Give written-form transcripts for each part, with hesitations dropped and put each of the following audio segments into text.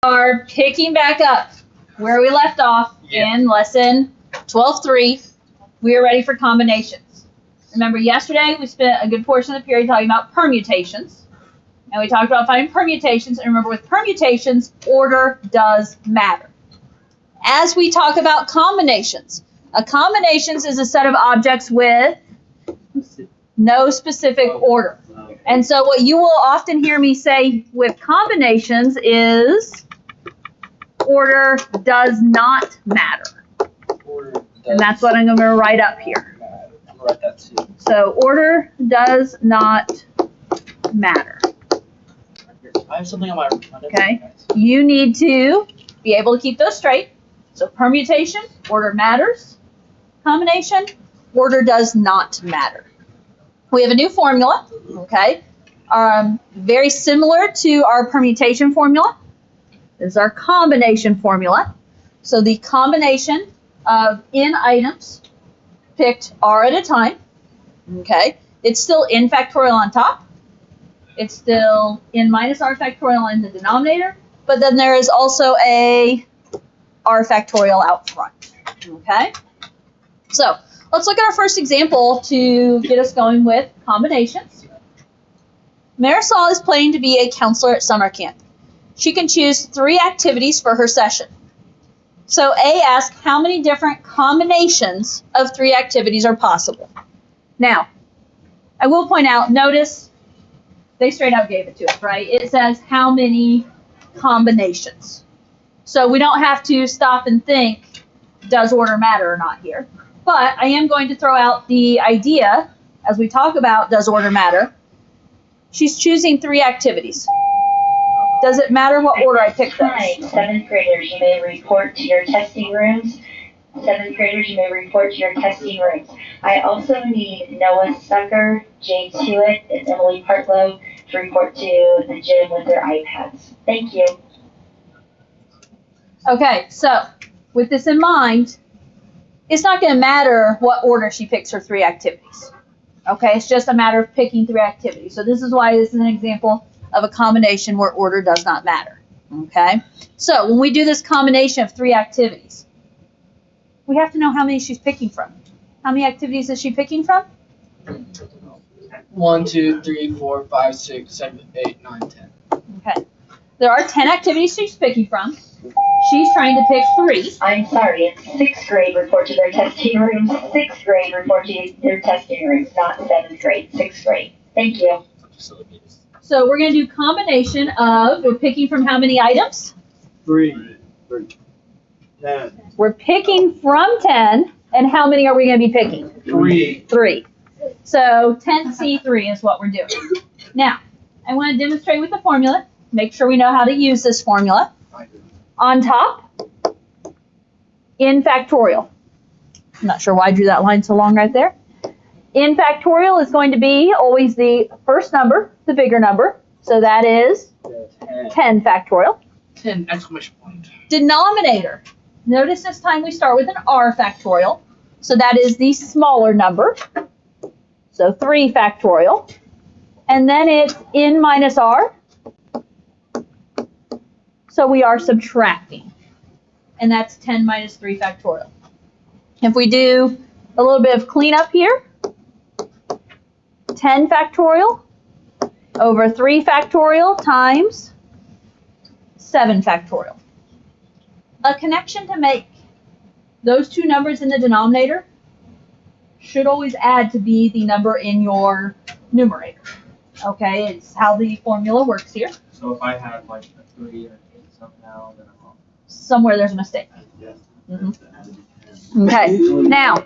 are picking back up where we left off in lesson 12.3. We are ready for combinations. Remember, yesterday we spent a good portion of the period talking about permutations. And we talked about finding permutations. And remember, with permutations, order does matter. As we talk about combinations, a combinations is a set of objects with no specific order. And so what you will often hear me say with combinations is order does not matter. And that's what I'm going to write up here. I'm going to write that too. So order does not matter. I have something on my Okay. You need to be able to keep those straight. So permutation, order matters. Combination, order does not matter. We have a new formula, okay? Very similar to our permutation formula. This is our combination formula. So the combination of n items picked r at a time, okay? It's still n factorial on top. It's still n minus r factorial in the denominator, but then there is also a r factorial out front, okay? So let's look at our first example to get us going with combinations. Marisol is planning to be a counselor at summer camp. She can choose 3 activities for her session. So A asks how many different combinations of 3 activities are possible. Now, I will point out, notice they straight out gave it to us, right? It says how many combinations. So we don't have to stop and think, does order matter or not here? But I am going to throw out the idea, as we talk about does order matter. She's choosing 3 activities. Does it matter what order I pick those? 7th graders, you may report to your testing rooms. 7th graders, you may report to your testing rooms. I also need Noah Sucker, James Hewitt, and Emily Partlow to report to the gym with their iPads. Thank you. Okay, so with this in mind, it's not going to matter what order she picks her 3 activities. Okay, it's just a matter of picking 3 activities. So this is why this is an example of a combination where order does not matter. Okay, so when we do this combination of 3 activities, we have to know how many she's picking from. How many activities is she picking from? 1, 2, 3, 4, 5, 6, 7, 8, 9, 10. Okay, there are 10 activities she's picking from. She's trying to pick 3. I'm sorry, it's 6th grade report to their testing rooms. 6th grade report to their testing rooms, not 7th grade, 6th grade. Thank you. So we're going to do combination of, we're picking from how many items? 3. 10. We're picking from 10, and how many are we going to be picking? 3. 3. So 10C3 is what we're doing. Now, I want to demonstrate with the formula. Make sure we know how to use this formula. On top, n factorial. I'm not sure why I drew that line so long right there. N factorial is going to be always the first number, the bigger number. So that is 10 factorial. 10 exclamation point. Denominator. Notice this time we start with an r factorial. So that is the smaller number. So 3 factorial. And then it's n minus r. So we are subtracting. And that's 10 minus 3 factorial. If we do a little bit of cleanup here, 10 factorial over 3 factorial times 7 factorial. A connection to make. Those 2 numbers in the denominator should always add to be the number in your numerator. Okay, it's how the formula works here. So if I had like a 3 or 8 somehow, then I'm off. Somewhere there's a mistake. Yes. Okay, now,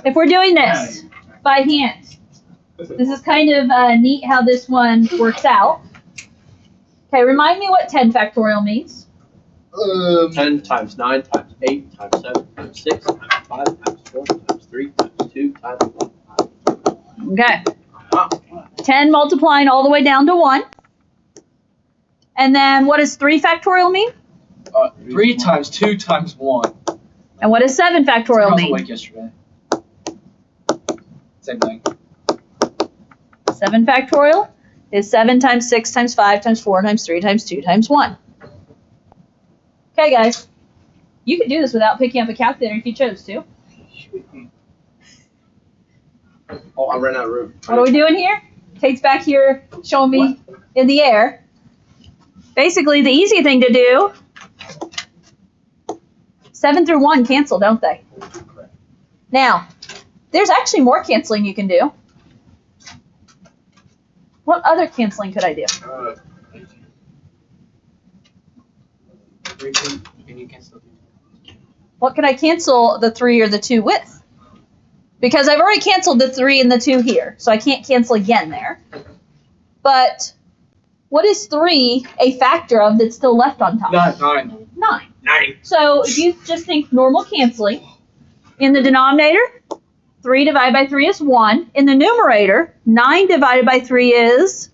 if we're doing this by hand, this is kind of neat how this one works out. Okay, remind me what 10 factorial means. 10 times 9 times 8 times 7 times 6 times 5 times 4 times 3 times 2 times 1. Okay. 10 multiplying all the way down to 1. And then what does 3 factorial mean? 3 times 2 times 1. And what does 7 factorial I was mean? awake yesterday. Same thing. 7 factorial is 7 times 6 times 5 times 4 times 3 times 2 times 1. Okay, guys. You could do this without picking up a calculator if you chose to. Oh, I ran out of room. What are we doing here? Kate's back here showing me in the air. Basically, the easy thing to do, 7 through 1 cancel, don't they? Now, there's actually more canceling you can do. What other canceling could I do? Can you cancel? What can I cancel the 3 or the 2 with? Because I've already canceled the 3 and the 2 here, so I can't cancel again there. But what is 3 a factor of that's still left on top? 9. 9. So if you just think normal canceling, in the denominator, 3 divided by 3 is 1. In the numerator, 9 divided by 3 is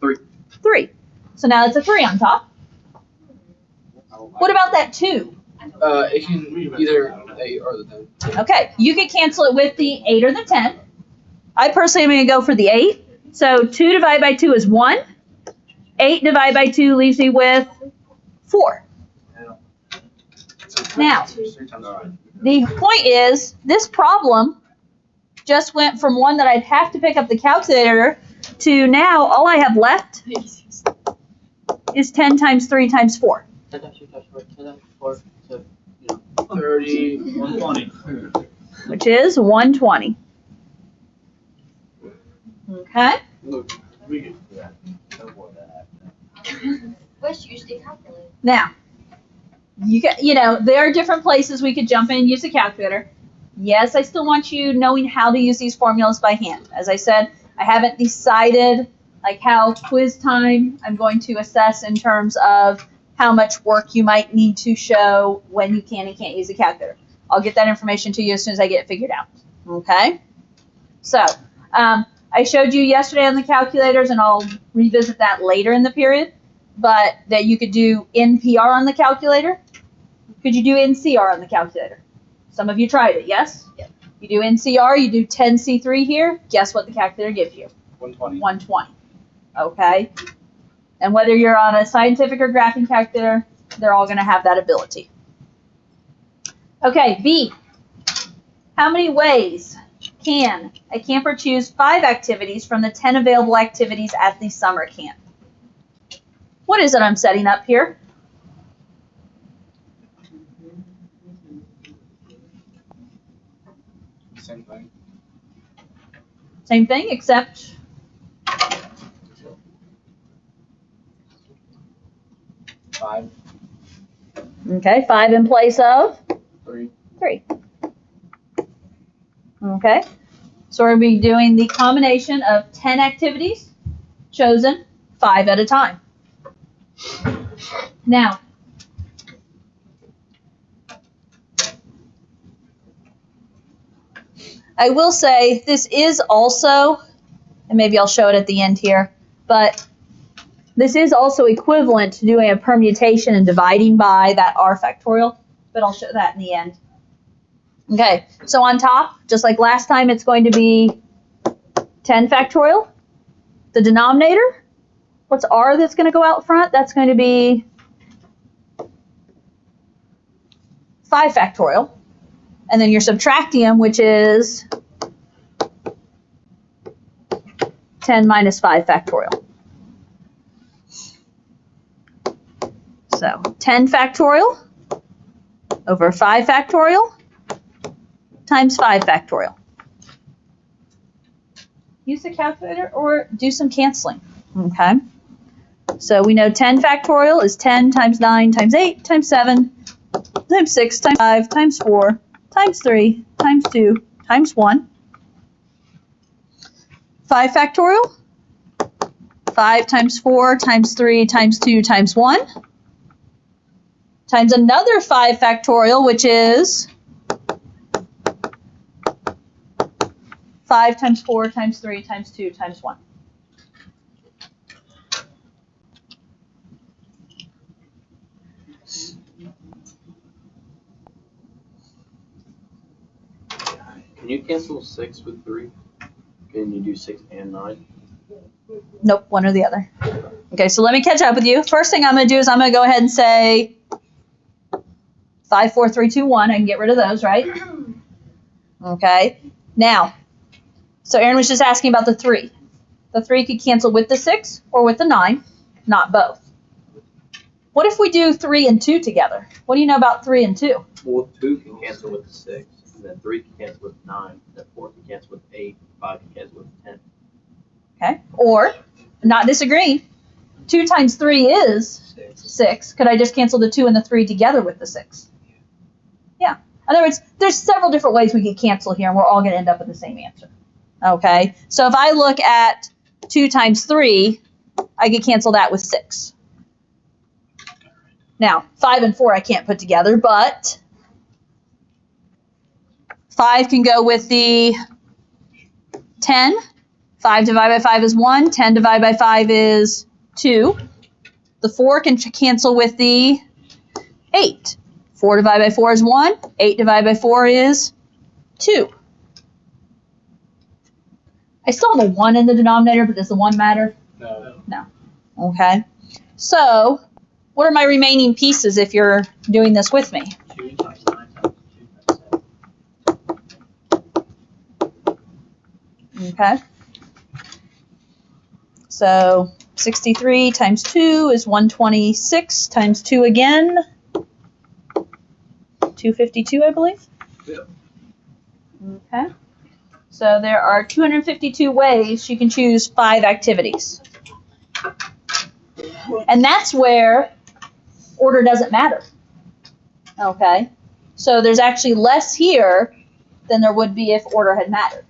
3. So now it's a 3 on top. What about that 2? It can either 8 or the 10. Okay, you could cancel it with the 8 or the 10. I personally am going to go for the 8. So 2 divided by 2 is 1. 8 divided by 2 leaves me with 4. Now, the point is, this problem just went from one that I'd have to pick up the calculator to now all I have left is 10 times 3 times 4. 10 times 2 times 4, 10 times 4, so, 30. 120. Which is 120. Okay? We can do that. No more than that. Where's your state calculator? Now, there are different places we could jump in and use a calculator. Yes, I still want you knowing how to use these formulas by hand. As I said, I haven't decided like how quiz time I'm going to assess in terms of how much work you might need to show when you can and can't use a calculator. I'll get that information to you as soon as I get it figured out. Okay? So, I showed you yesterday on the calculators, and I'll revisit that later in the period, but that you could do NPR on the calculator. Could you do NCR on the calculator? Some of you tried it, yes? Yep. You do NCR, you do 10C3 here, guess what the calculator gives you? 120. 120. Okay? And whether you're on a scientific or graphing calculator, they're all going to have that ability. Okay, B. How many ways can a camper choose 5 activities from the 10 available activities at the summer camp? What is it I'm setting up here? Same thing. Same thing, except 5. okay, 5 in place of 3. 3. Okay, so we're going to be doing the combination of 10 activities, chosen 5 at a time. Now, I will say this is also, and maybe I'll show it at the end here, but this is also equivalent to doing a permutation and dividing by that r factorial, but I'll show that in the end. Okay, so on top, just like last time, it's going to be 10 factorial. The denominator, what's r that's going to go out front? That's going to be 5 factorial. And then your subtractium, which is 10 minus 5 factorial. So 10 factorial over 5 factorial times 5 factorial. Use the calculator or do some canceling. Okay. So we know 10 factorial is 10 times 9 times 8 times 7 times 6 times 5 times 4 times 3 times 2 times 1. 5 factorial, 5 times 4 times 3 times 2 times 1, times another 5 factorial, which is 5 times 4 times 3 times 2 times 1. Can you cancel 6 with 3? Can you do 6 and 9? Nope, one or the other. Okay, so let me catch up with you. First thing I'm going to do is I'm going to go ahead and say 5, 4, 3, 2, 1. I can get rid of those, right? Okay. Now, so Aaron was just asking about the 3. The 3 could cancel with the 6 or with the 9, not both. What if we do 3 and 2 together? What do you know about 3 and 2? Well, 2 can cancel with the 6, and then 3 can cancel with 9, then 4 can cancel with 8, 5 can cancel with 10. Okay. Or, not disagreeing, 2 times 3 is 6. Could I just cancel the 2 and the 3 together with the 6? Yeah. In other words, there's several different ways we could cancel here, and we're all going to end up with the same answer. Okay. So if I look at 2 times 3, I could cancel that with 6. Now, 5 and 4 I can't put together, but 5 can go with the 10. 5 divided by 5 is 1. 10 divided by 5 is 2. The 4 can cancel with the 8. 4 divided by 4 is 1. 8 divided by 4 is 2. I still have a 1 in the denominator, but does the 1 matter? No. Okay. So, what are my remaining pieces if you're doing this with me? 2 times 9 times 2 times 7. Okay. So 63 times 2 is 126 times 2 again. 252, I believe. Yep. Okay. So there are 252 ways you can choose 5 activities. And that's where order doesn't matter. Okay. So there's actually less here than there would be if order had mattered.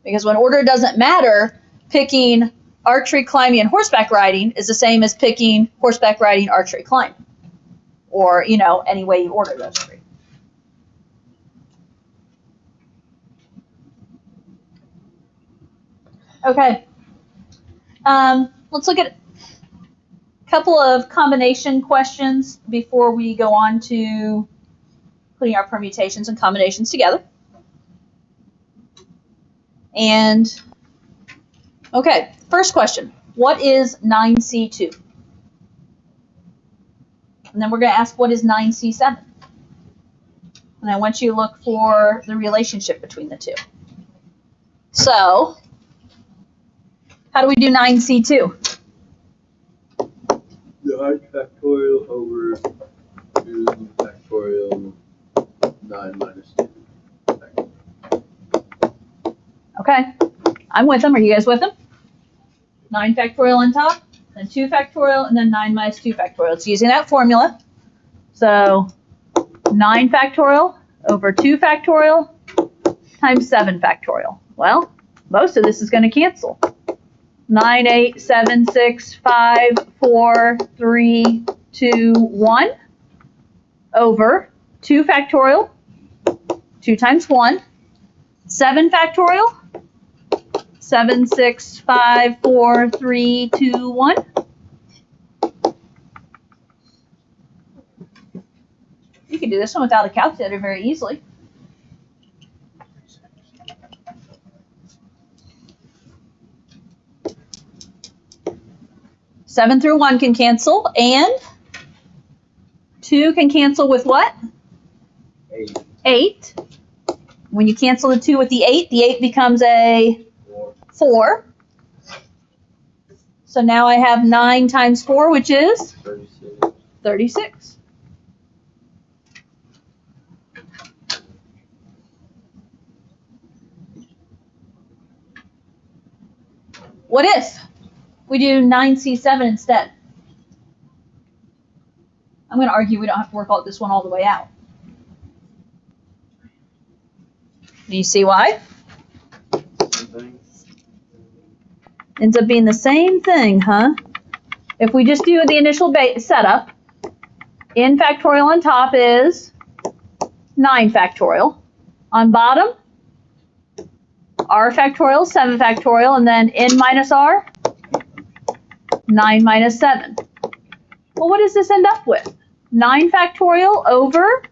Because when order doesn't matter, picking archery, climbing, and horseback riding is the same as picking horseback riding, archery, climbing. Or, any way you order those 3. Okay. Let's look at a couple of combination questions before we go on to putting our permutations and combinations together. And, okay, first question. What is 9C2? And then we're going to ask, what is 9C7? And I want you to look for the relationship between the two. So, how do we do 9C2? The factorial over 2 factorial 9 minus 2. Okay, I'm with them. Are you guys with them? 9 factorial on top, then 2 factorial, and then 9 minus 2 factorial. It's using that formula. So 9 factorial over 2 factorial times 7 factorial. Well, most of this is going to cancel. 9, 8, 7, 6, 5, 4, 3, 2, 1 over 2 factorial, 2 times 1, 7 factorial, 7, 6, 5, 4, 3, 2, 1. You can do this one without a calculator very easily. Seven through 1 can cancel, and 2 can cancel with what? 8. 8. When you cancel the 2 with the 8 becomes a 4. So now I have 9 times 4, which is 36. 36. What if we do 9C7 instead? I'm going to argue we don't have to work all this one all the way out. Do you see why? Ends up being the same thing, huh? If we just do the initial setup, n factorial on top is 9 factorial. On bottom, r factorial, 7 factorial, and then n minus r, 9 minus 7. Well, what does this end up with? 9 factorial over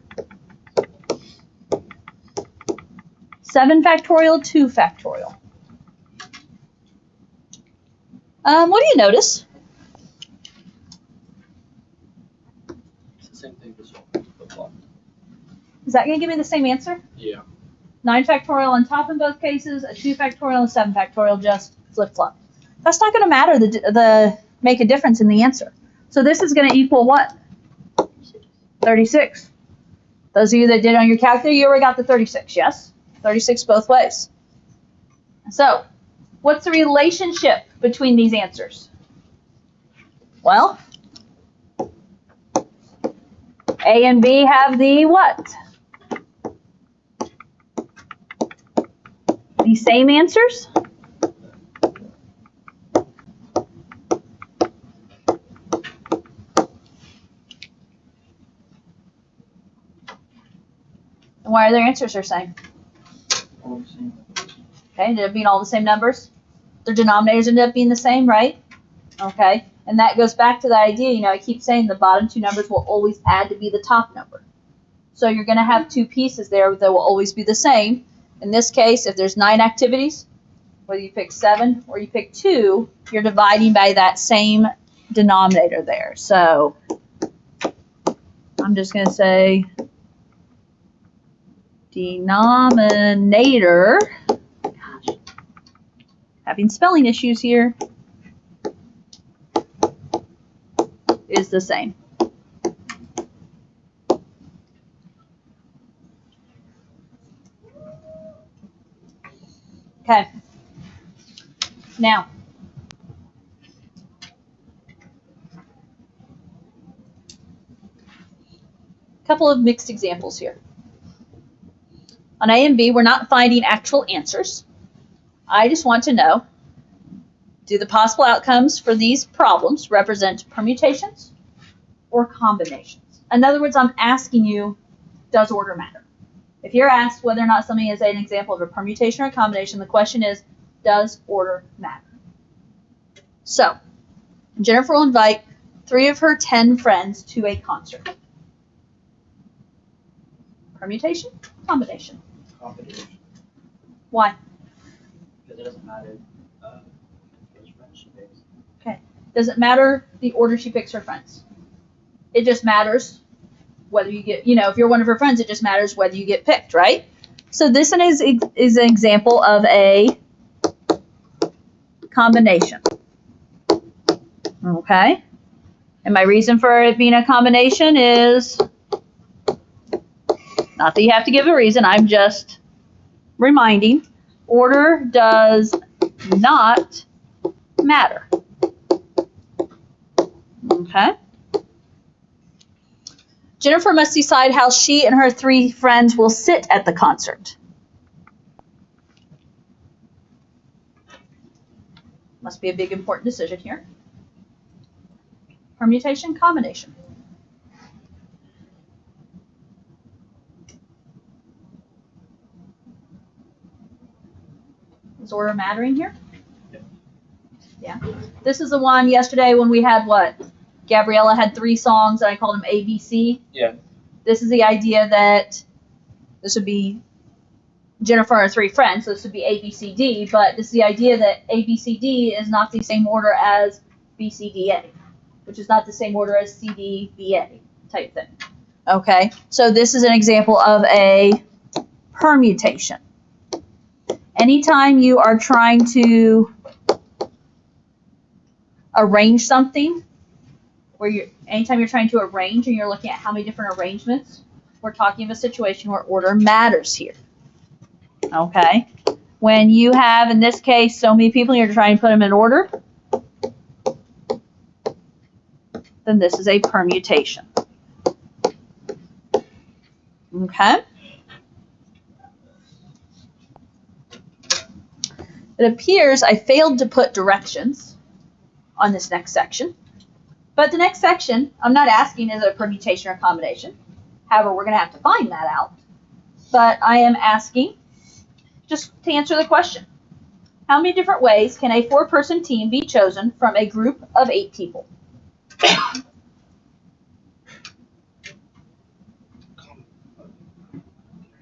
7 factorial, 2 factorial. What do you notice? Same thing as well. Is that going to give me the same answer? Yeah. 9 factorial on top in both cases, a 2 factorial and 7 factorial just flip-flop. That's not going to matter, make a difference in the answer. So this is going to equal what? 36. Those of you that did it on your calculator, you already got the 36, yes? 36 both ways. So, what's the relationship between these answers? Well, A and B have the what? The same answers? And why are their answers the same? Okay, ended up being all the same numbers. Their denominators ended up being the same, right? Okay, and that goes back to the idea, you know, I keep saying the bottom two numbers will always add to be the top number. So you're going to have two pieces there that will always be the same. In this case, if there's 9 activities, whether you pick 7 or you pick 2, you're dividing by that same denominator there. So I'm just going to say denominator, gosh, having spelling issues here, is the same. Okay. Now, a couple of mixed examples here. On A and B, we're not finding actual answers. I just want to know, do the possible outcomes for these problems represent permutations or combinations? In other words, I'm asking you, does order matter? If you're asked whether or not something is an example of a permutation or a combination, the question is, does order matter? So, Jennifer will invite 3 of her 10 friends to a concert. Permutation, combination. Combination. Why? Because it doesn't matter which friends she picks. Doesn't matter the order she picks her friends. It just matters whether you get, you know, if you're one of her friends, it just matters whether you get picked, right? So this one is an example of a combination. Okay? And my reason for it being a combination is, not that you have to give a reason, I'm just reminding, order does not matter. Okay? Jennifer must decide how she and her 3 friends will sit at the concert. Must be a big important decision here. Permutation, combination. Is order mattering here? Yeah. This is the one yesterday when we had what? Gabriella had 3 songs and I called them ABC. Yeah. This is the idea that this would be Jennifer and her 3 friends, so this would be ABCD, but this is the idea that ABCD is not the same order as BCDA, which is not the same order as CDBA type thing. Okay, so this is an example of a permutation. Anytime you are trying to arrange something, anytime you're trying to arrange and you're looking at how many different arrangements, we're talking of a situation where order matters here. Okay? When you have, in this case, so many people, you're trying to put them in order, then this is a permutation. Okay? It appears I failed to put directions on this next section. But the next section, I'm not asking is it a permutation or a combination. However, we're going to have to find that out. But I am asking just to answer the question. How many different ways can a 4-person team be chosen from a group of 8 people?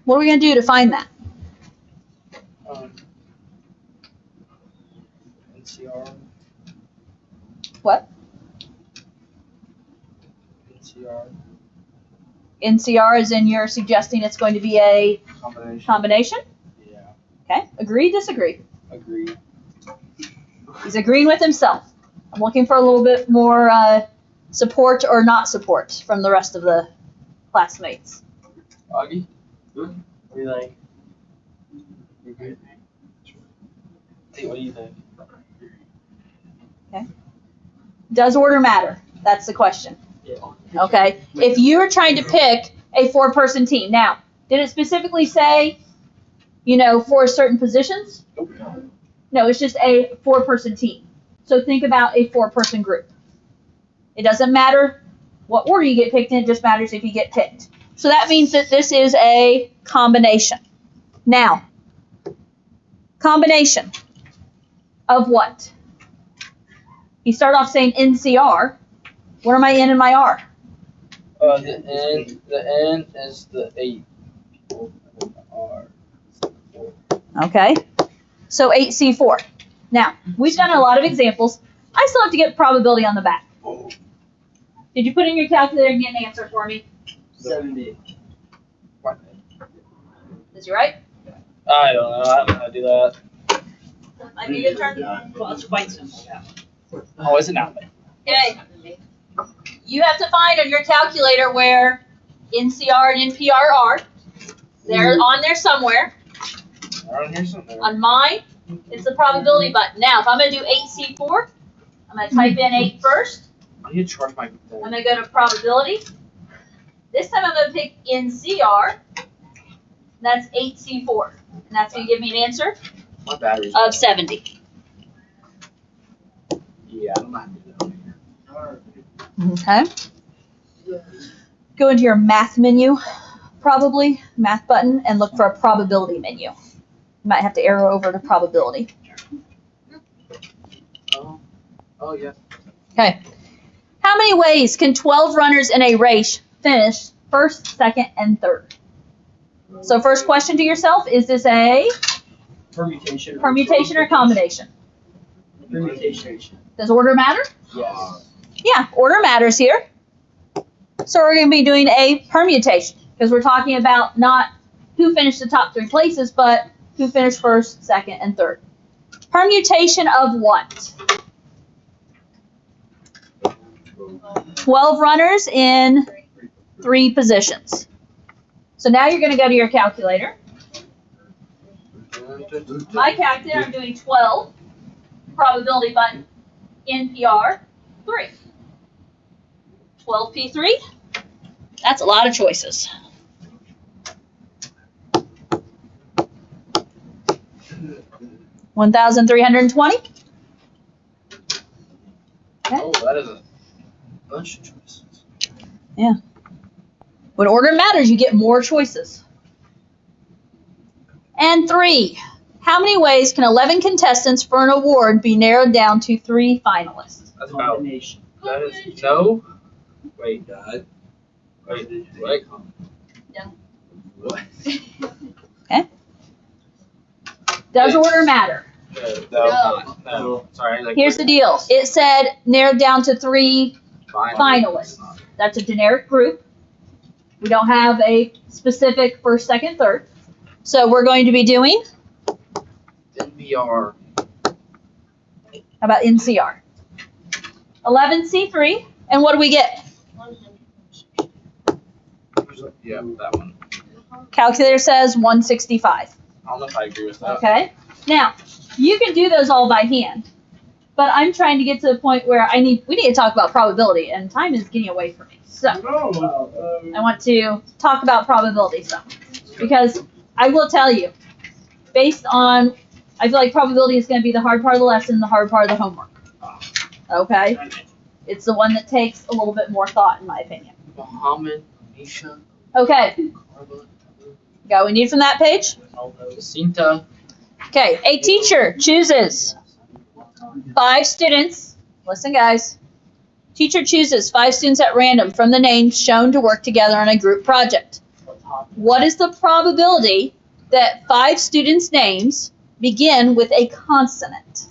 What are we going to do to find that? NCR. What? NCR. NCR is in you're suggesting it's going to be a Combination. combination? Yeah. Okay, agree, disagree? Agree. He's agreeing with himself. I'm looking for a little bit more support or not support from the rest of the classmates. Augie? What do you think? Hey, what do you think? Does order matter? That's the question. Yeah. Okay, if you are trying to pick a 4-person team, now, did it specifically say, for certain positions? No, it's just a 4-person team. So think about a 4-person group. It doesn't matter what order you get picked in, it just matters if you get picked. So that means that this is a combination. Now, combination of what? You start off saying NCR. What are my N and my R? The N is the 8 people, and the R is the 4. Okay, so 8C4. Now, we've done a lot of examples. I still have to get probability on the back. Did you put in your calculator and get an answer for me? 70. What? Is he right? I don't know. I don't know how to do that. Might be your turn. Well, it's quite simple, yeah. Oh, is it not? Okay. You have to find on your calculator where NCR and NPR are. They're on there somewhere. Around here somewhere. On mine, it's the probability button. Now, if I'm going to do 8C4, I'm going to type in 8 first. I need to charge my I'm phone. going to go to probability. This time I'm going to pick NCR. That's 8C4. And that's going to give me an answer My battery's of 70. Yeah, I don't know how to do that on here. Okay. Go into your math menu, probably, math button, and look for a probability menu. You might have to arrow over to probability. Oh yeah. Okay. How many ways can 12 runners in a race finish first, second, and third? So first question to yourself, is this a Permutation. permutation or combination? Permutation. Does order matter? Yes. Yeah, order matters here. So we're going to be doing a permutation because we're talking about not who finished the top 3 places, but who finished first, second, and third. Permutation of what? 12 runners in 3 positions. So now you're going to go to your calculator. My calculator, I'm doing 12. Probability button, NPR, 3. 12P3. That's a lot of choices. $1,320. Oh, that is a bunch of choices. When order matters, you get more choices. And 3. How many ways can 11 contestants for an award be narrowed down to 3 finalists? That's about. Combination. That is no. Wait. Wait. What? No. What? Does order matter? No. Sorry. Here's the deal. It said narrowed down to 3 finalists. That's a generic group. We don't have a specific first, second, third. So we're going to be doing, NPR. how about NCR? 11C3. And what do we get? Yeah, that one. Calculator says 165. I don't know if I agree with that. Okay. Now, you can do those all by hand. But I'm trying to get to the point where we need to talk about probability, and time is getting away from me. So I want to talk about probability some. Because I will tell you, based on, I feel like probability is going to be the hard part of the lesson, the hard part of the homework. Okay? It's the one that takes a little bit more thought, in my opinion. Muhammad, Nisha, Okay. Carla, Got what we need from that page? Jacinta. Okay. A teacher chooses 5 students. Listen, guys. Teacher chooses 5 students at random from the names shown to work together on a group project. What is the probability that 5 students' names begin with a consonant?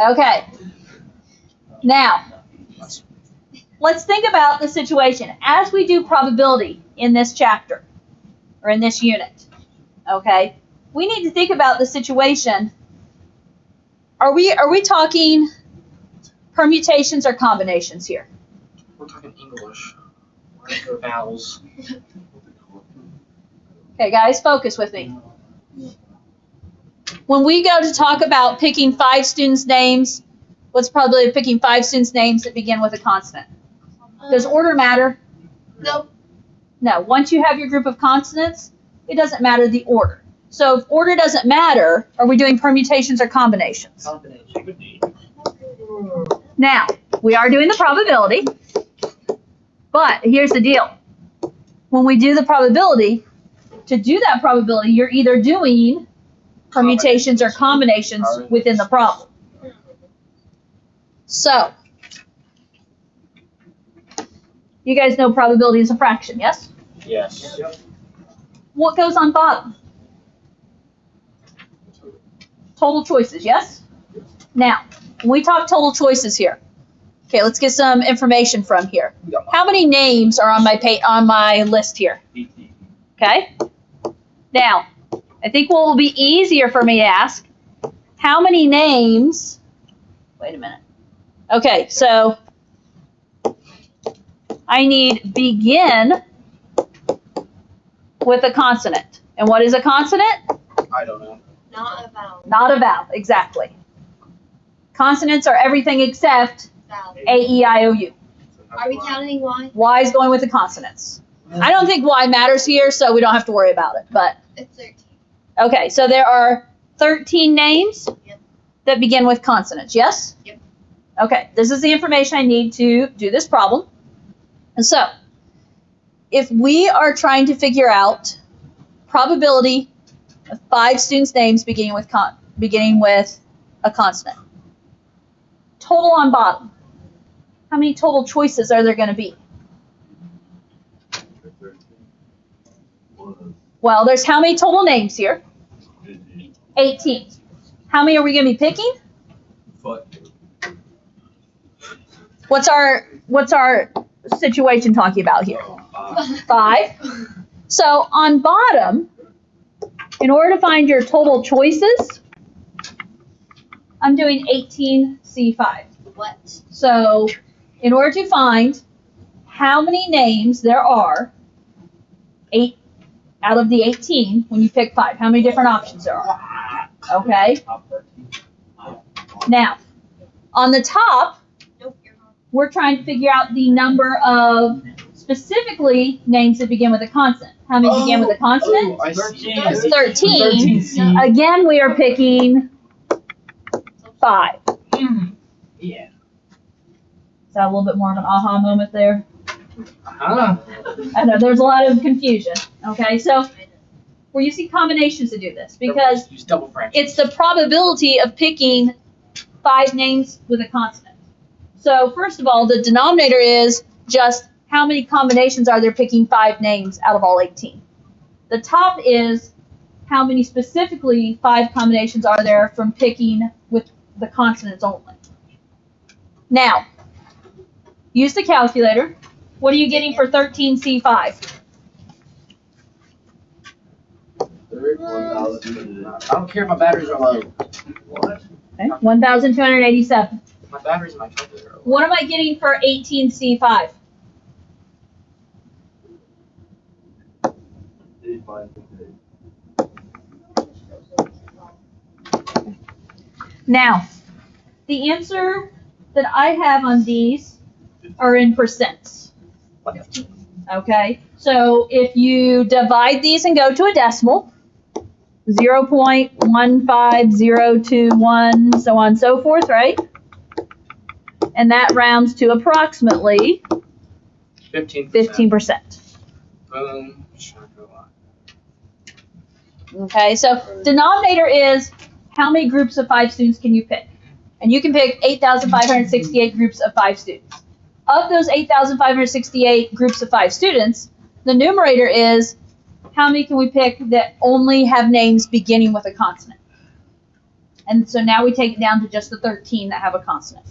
Okay. Now, let's think about the situation as we do probability in this chapter or in this unit. Okay, we need to think about the situation. Are we talking permutations or combinations here? We're talking English. Or vowels. Okay, guys, focus with me. When we go to talk about picking 5 students' names, what's probably picking 5 students' names that begin with a consonant? Does order matter? No. No. Once you have your group of consonants, it doesn't matter the order. So if order doesn't matter, are we doing permutations or combinations? Combination. Now, we are doing the probability, but here's the deal. When we do the probability, to do that probability, you're either doing permutations or combinations within the problem. So, you guys know probability is a fraction, yes? Yes. What goes on bottom? Total choices, yes? Now, when we talk total choices here, okay, let's get some information from here. How many names are on my list here? Okay? Now, I think what will be easier for me to ask, how many names, wait a minute. Okay, so I need begin with a consonant. And what is a consonant? I don't know. Not a vowel. Not a vowel, exactly. Consonants are everything except Vowel. A, E, I, O, U. Are we counting Y? Y is going with the consonants. I don't think Y matters here, so we don't have to worry about it. But It's 13. okay, so there are 13 names Yep. that begin with consonants, yes? Yep. Okay, this is the information I need to do this problem. And so, if we are trying to figure out probability of 5 students' names beginning with a consonant, total on bottom, how many total choices are there going to be? Well, there's how many total names here? 18. How many are we going to be picking? What's our situation talking about here? 5. So on bottom, in order to find your total choices, I'm doing 18C5. What? So in order to find how many names there are, 8 out of the 18, when you pick 5, how many different options there are? Okay. Now, on the top, Nope, you're wrong. we're trying to figure out the number of specifically names that begin with a consonant. How many begin with a consonant? I see. 13. Again, we are picking 5. Yeah. Is that a little bit more of an aha moment there? Uh-huh. I know there's a lot of confusion. Okay, so we're using combinations to do this because Use double fractions. it's the probability of picking 5 names with a consonant. So first of all, the denominator is just how many combinations are there picking 5 names out of all 18. The top is how many specifically 5 combinations are there from picking with the consonants only. Now, use the calculator. What are you getting for 13C5? I don't care if my batteries are low. Okay, 1,287. My batteries in my calculator are low. What am I getting for 18C5? Now, the answer that I have on these are in percents. Okay, so if you divide these and go to a decimal, 0.15021, so on and so forth, right? And that rounds to approximately 15%. 15%. Boom. Okay, so denominator is how many groups of 5 students can you pick? And you can pick 8,568 groups of 5 students. Of those 8,568 groups of 5 students, the numerator is how many can we pick that only have names beginning with a consonant? And so now we take it down to just the 13 that have a consonant.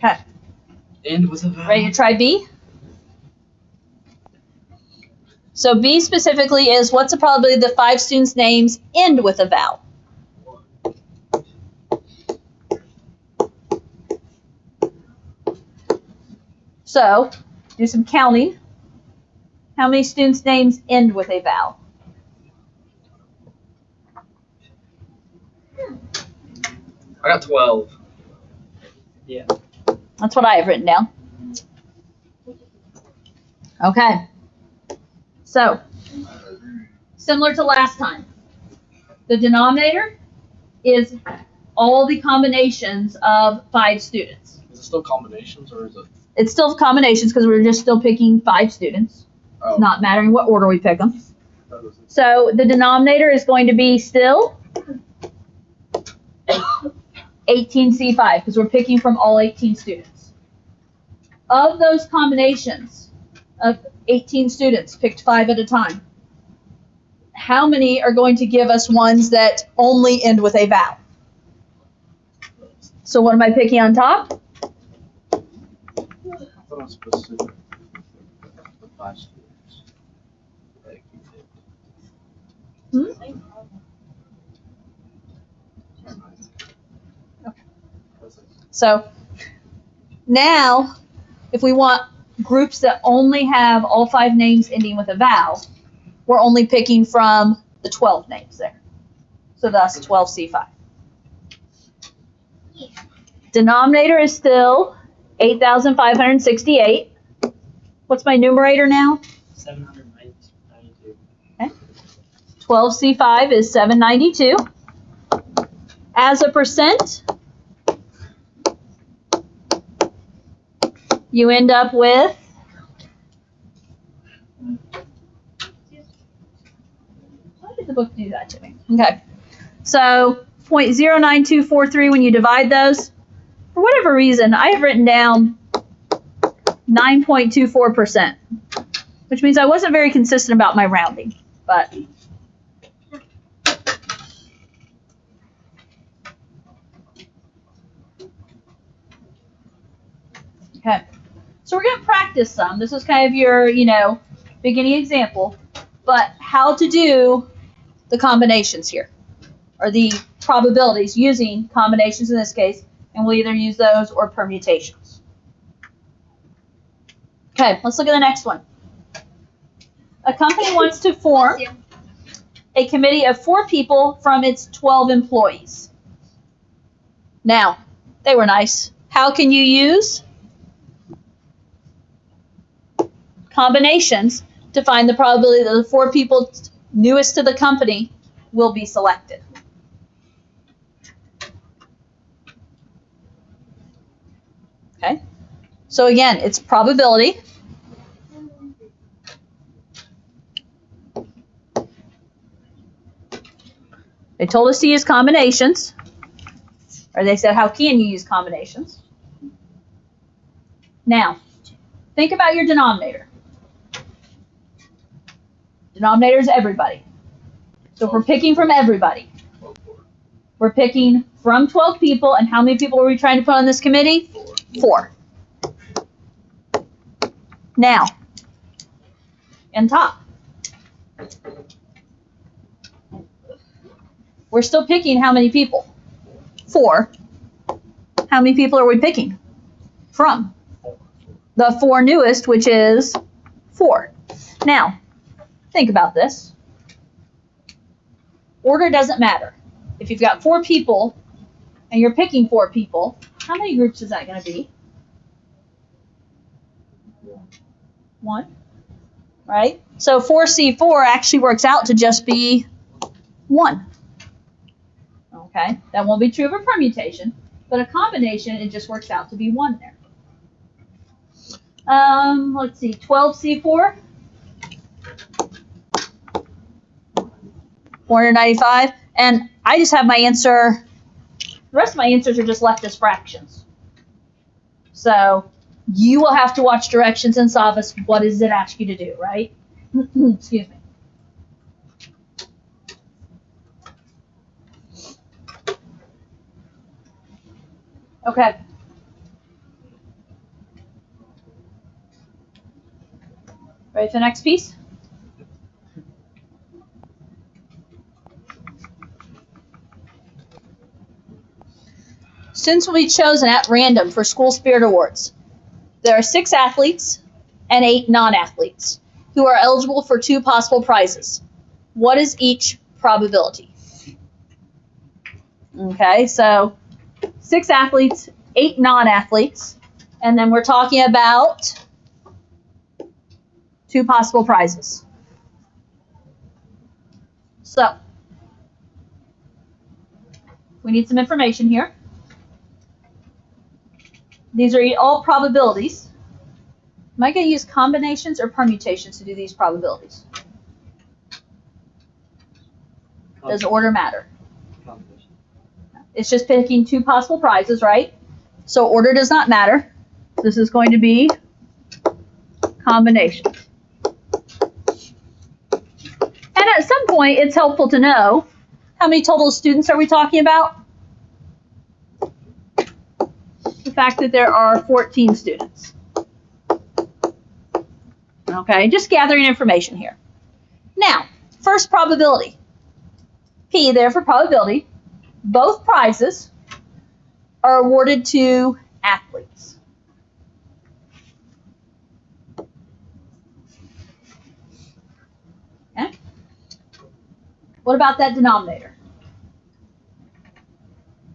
Okay, End with a vowel. ready to try B? So B specifically is what's the probability that 5 students' names end with a vowel? So, do some counting. How many students' names end with a vowel? I got 12. That's what I have written down. Okay. So, similar to last time, the denominator is all the combinations of 5 students. Is it still combinations or is it? It's still combinations because we're just still picking 5 students. Oh. It's not mattering what order we pick them. So the denominator is going to be still 18C5 because we're picking from all 18 students. Of those combinations of 18 students picked 5 at a time, how many are going to give us ones that only end with a vowel? So what am I picking on top? I thought it was specific. The 5 students. Like, So now, if we want groups that only have all 5 names ending with a vowel, we're only picking from the 12 names there. So thus 12C5. Denominator is still 8,568. What's my numerator now? 792. 12C5 is 792. As a percent, you end up with why did the book do that to me? Okay. So 0.09243 when you divide those. For whatever reason, I have written down 9.24%, which means I wasn't very consistent about my rounding, but okay. So we're going to practice some. This is kind of your, beginning example, but how to do the combinations here, or the probabilities using combinations in this case, and we'll either use those or permutations. Okay, let's look at the next one. A company wants to form a committee of 4 people from its 12 employees. Now, they were nice. How can you use combinations to find the probability that the 4 people newest to the company will be selected? Okay, so again, it's probability. They told us to use combinations, or they said, how can you use combinations? Now, think about your denominator. Denominator is everybody. So if we're picking from everybody, we're picking from 12 people, and how many people are we trying to put on this committee? 4. Now, in top, we're still picking how many people? 4. How many people are we picking from? The 4 newest, which is 4. Now, think about this. Order doesn't matter. If you've got 4 people and you're picking 4 people, how many groups is that going to be? 1, right? So 4C4 actually works out to just be 1. Okay, that won't be true of a permutation, but a combination, it just works out to be 1 there. Let's see, 12C4, 495, and I just have my answer. The rest of my answers are just left as fractions. So you will have to watch directions and solve us. What does it ask you to do, right? Excuse me. Okay. Ready for the next piece? Students will be chosen at random for School Spirit Awards. There are 6 athletes and 8 non-athletes who are eligible for 2 possible prizes. What is each probability? Okay, so 6 athletes, 8 non-athletes, and then we're talking about 2 possible prizes. So, we need some information here. These are all probabilities. Am I going to use combinations or permutations to do these probabilities? Does order matter? Combination. It's just picking 2 possible prizes, right? So order does not matter. This is going to be combination. And at some point, it's helpful to know how many total students are we talking about? The fact that there are 14 students. Okay, just gathering information here. Now, first probability. P there for probability. Both prizes are awarded to athletes. Okay. What about that denominator?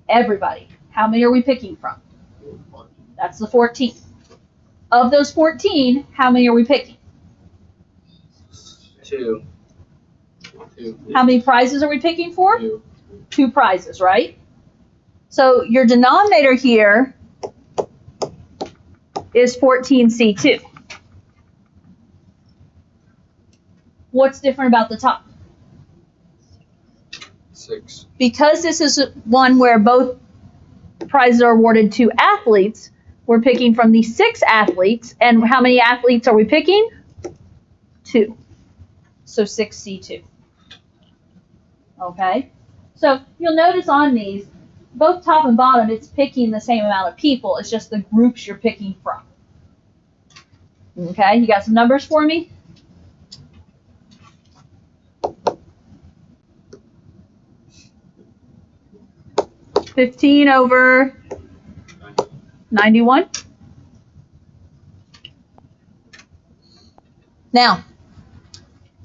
Everybody. How many are we picking from? That's the 14. Of those 14, how many are we picking? 2. How many prizes are we picking for? 2. 2 prizes, right? So your denominator here is 14C2. What's different about the top? 6. Because this is one where both prizes are awarded to athletes, we're picking from the 6 athletes. And how many athletes are we picking? 2. So 6C2. Okay? So you'll notice on these, both top and bottom, it's picking the same amount of people. It's just the groups you're picking from. Okay? You got some numbers for me? (15 / 91). Now,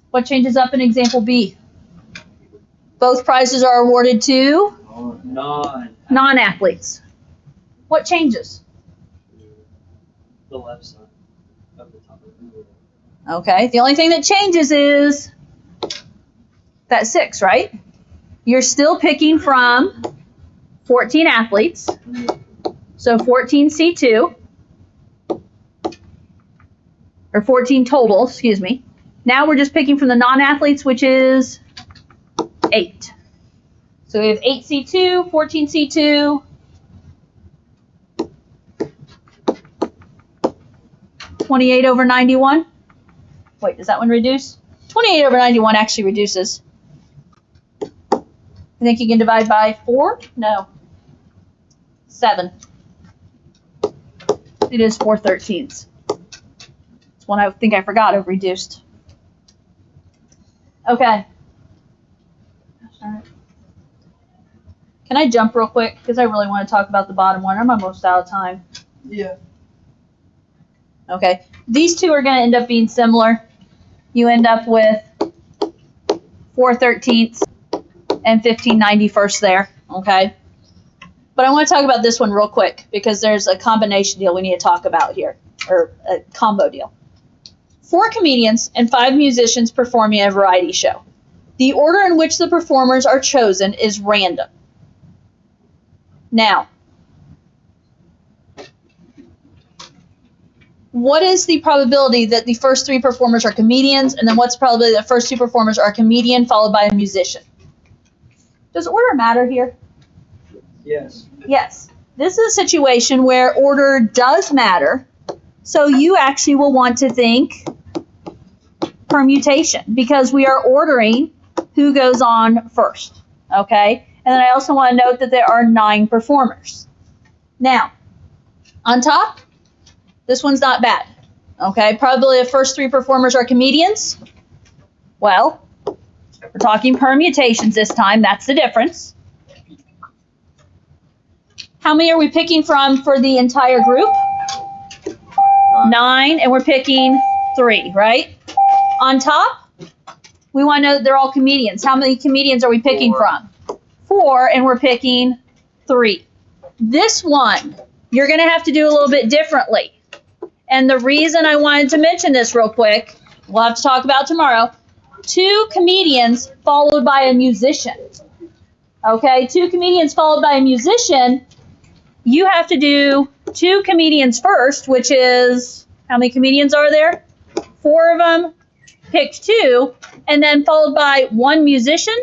what changes up in example B? Both prizes are awarded to non-athletes. What changes? The left side of the top. Okay, the only thing that changes is that 6, right? You're still picking from 14 athletes. So 14C2, or 14 total, excuse me. Now we're just picking from the non-athletes, which is 8. So we have 8C2, 14C2, 28/91. Wait, does that one reduce? 28/91 actually reduces. You think you can divide by 4? No. 7. It is 4/13. It's one I think I forgot I've reduced. Okay. Can I jump real quick? Because I really want to talk about the bottom one. I'm almost out of time. Yeah. Okay. These two are going to end up being similar. You end up with 4/13 and 15/91 there. Okay. But I want to talk about this one real quick because there's a combination deal we need to talk about here, or a combo deal. 4 comedians and 5 musicians performing a variety show. The order in which the performers are chosen is random. Now, what is the probability that the first 3 performers are comedians, and then what's the probability that the first 2 performers are a comedian followed by a musician? Does order matter here? Yes. Yes. This is a situation where order does matter, so you actually will want to think permutation because we are ordering who goes on first, okay? And then I also want to note that there are 9 performers. Now, on top, this one's not bad, Okay, probably the first three performers are comedians. Well, we're talking permutations this time. That's the difference. How many are we picking from for the entire group? 9, and we're picking 3, right? On top, we want to know that they're all comedians. How many comedians are we picking 4. from? 4, and we're picking 3. This one, you're going to have to do a little bit differently. And the reason I wanted to mention this real quick, we'll have to talk about tomorrow. 2 comedians followed by a musician. Okay, 2 comedians followed by a musician. You have to do 2 comedians first, which is, how many comedians are there? 4 of them, pick 2, and then followed by 1 musician,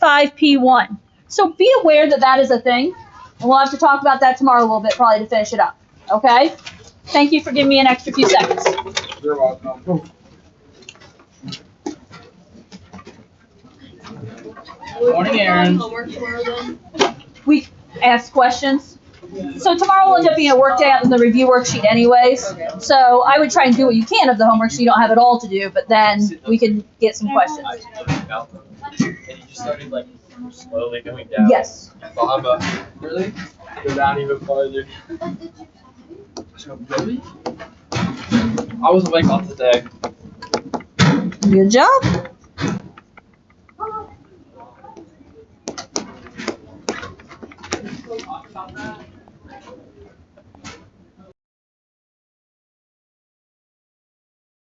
5P1. So be aware that that is a thing. And we'll have to talk about that tomorrow a little bit, probably to finish it up. Okay? Thank you for giving me an extra few seconds. You're welcome. Morning, Aaron. Homework tomorrow then? We ask questions. So tomorrow will end up being a work day out in the review worksheet anyways. So I would try and do what you can of the homework so you don't have it all to do, but then we can get some questions. And you just started like slowly going down. Yes. Baba. Really? Go down even farther. Really? I was awake all today. Good job.